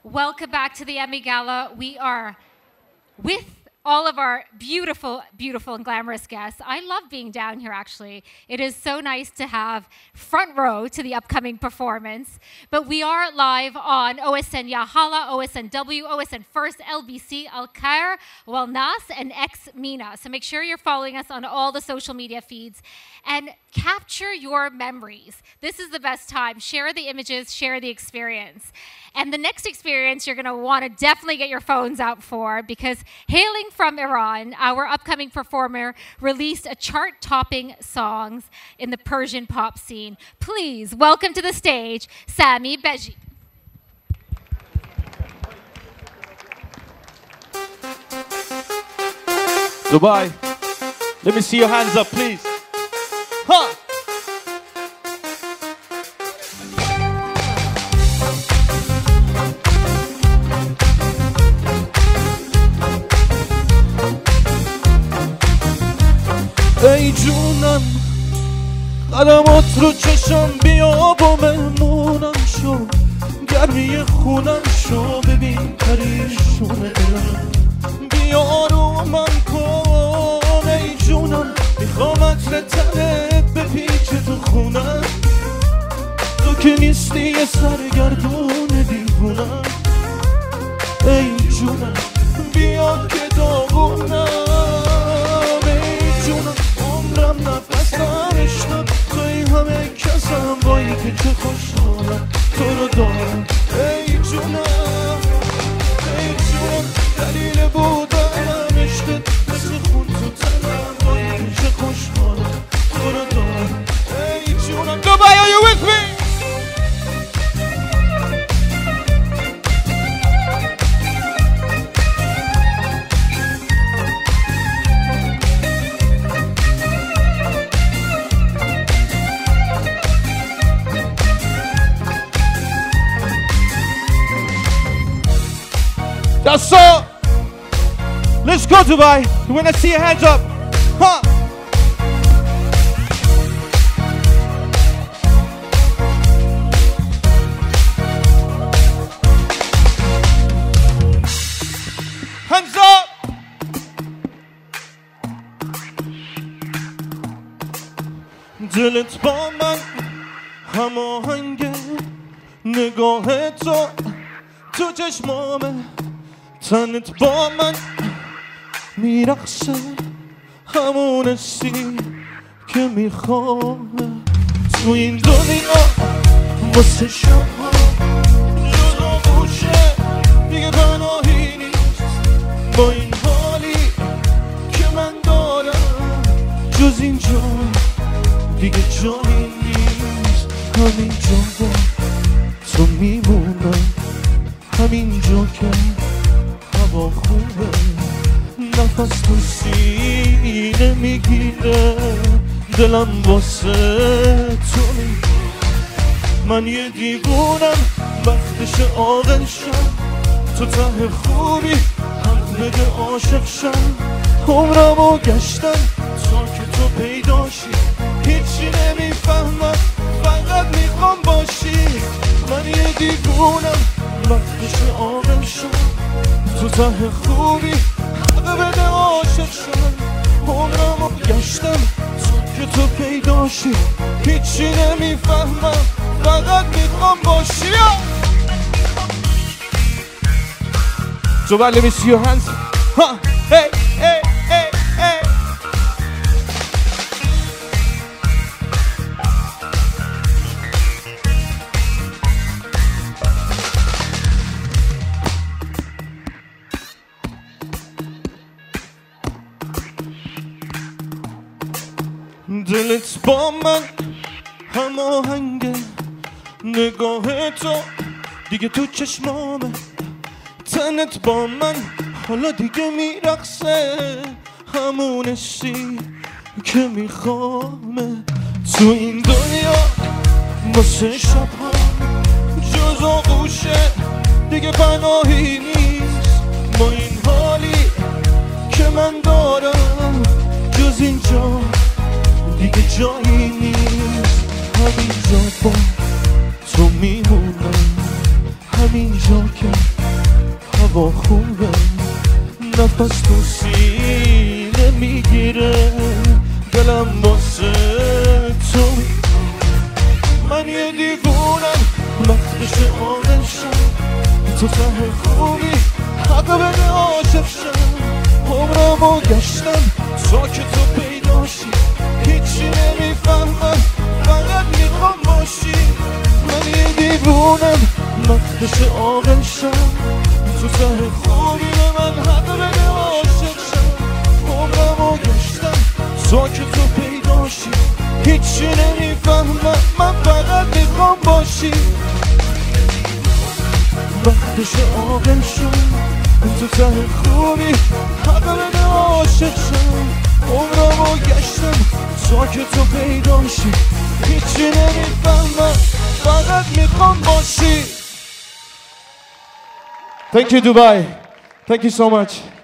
Welcome back to the Emmy Gala. We are with all of our beautiful, beautiful and glamorous guests. I love being down here, actually. It is so nice to have front row to the upcoming performance. But we are live on OSN Yahala, OSNW, OSN First, LBC, Al Khair, Walnas, and X Mina. So make sure you're following us on all the social media feeds and capture your memories. This is the best time. Share the images, share the experience. And the next experience you're going to want to definitely get your phones out for, because hailing from Iran, our upcoming performer released a chart-topping songs in the Persian pop scene. Please welcome to the stage, Sami Beji. Dubai, let me see your hands up, please. Huh. ای جونم قدمات رو چشم بیا با مهمونم شو گرمی خونم شو ببین پریشون دلم بیا آرومم کن ای جونم میخوام عطر تنت بپیچه تو خونم تو که نیستی یه سرگردون دیوونم ای جونم بیا که داغونم نفسم عشقم توی همه کسم بایی که چه خوشحالم تو رو دارم ای جونم دلیل بودنم عشقت مثل خون تو تنم بایی که چه خوشحالم تو رو دارم ای جونم Dubai, are you with me? That's all. Let's go, Dubai. You wanna see your hands up? Huh? Hands up. دلت با من هماهنگه نگاه تو چشمامه تنت با من میرقصه همون حسی که میخوام تو این دنیا واسه شبها جدا گوشه دیگه پناهی نیست با این حالی که من دارم جز اینجا دیگه جایی نیست همینجا با تو میمونم همینجا که هوا خوبه نفس تو سینه میگیره دلم واسه تو من یه دیوونم وقتش عاقل شم تو ته خوبی حق بده عاشق شم عمرمو گشتم تا که تو پیداشی هیچی نمیفهمم فقط میخوام باشی من یه دیوونم وقتش عاقل شم تو ته خوبی حق بده عاشق شم عمرمو گشتم تا که تو پیداشی هیچی نمیفهمم فقط میخوام باشی So let me see your hands. Huh. Hey, hey, hey, hey. دلت با من هماهنگه نگاه تو دیگه تو چشمامه تنت با من حالا دیگه میرقصه همون حسی که میخوامه تو این دنیا واسه شبها جز آغوشه دیگه پناهی نیست با این حالی که من دارم جز اینجا دیگه جایی نیست همینجا با تو میمونم همینجا که هوا خوبه نفس تو سینه میگیره دلم واسه تو من یه دیوونم وقتش عاقل شم تو ته خوبی حق بده عاشق شم عمرمو گشتم تا که تو پیداشی هیچی نمیفهمم فقط میخوام باشی من یه دیوونم وقتش عاقل شم تو ته خوبی به من حق بده عاشق شم عمرمو گشتم تا که تو پیداشی هیچی نمیفهمم من فقط میخوام باشی وقتش عاقل شم تو ته خوبی حق بده عاشق شم عمرمو گشتم تا که تو پیداشی هیچی نمیفهمم فقط میخوام باشی. Thank you Dubai. Thank you so much.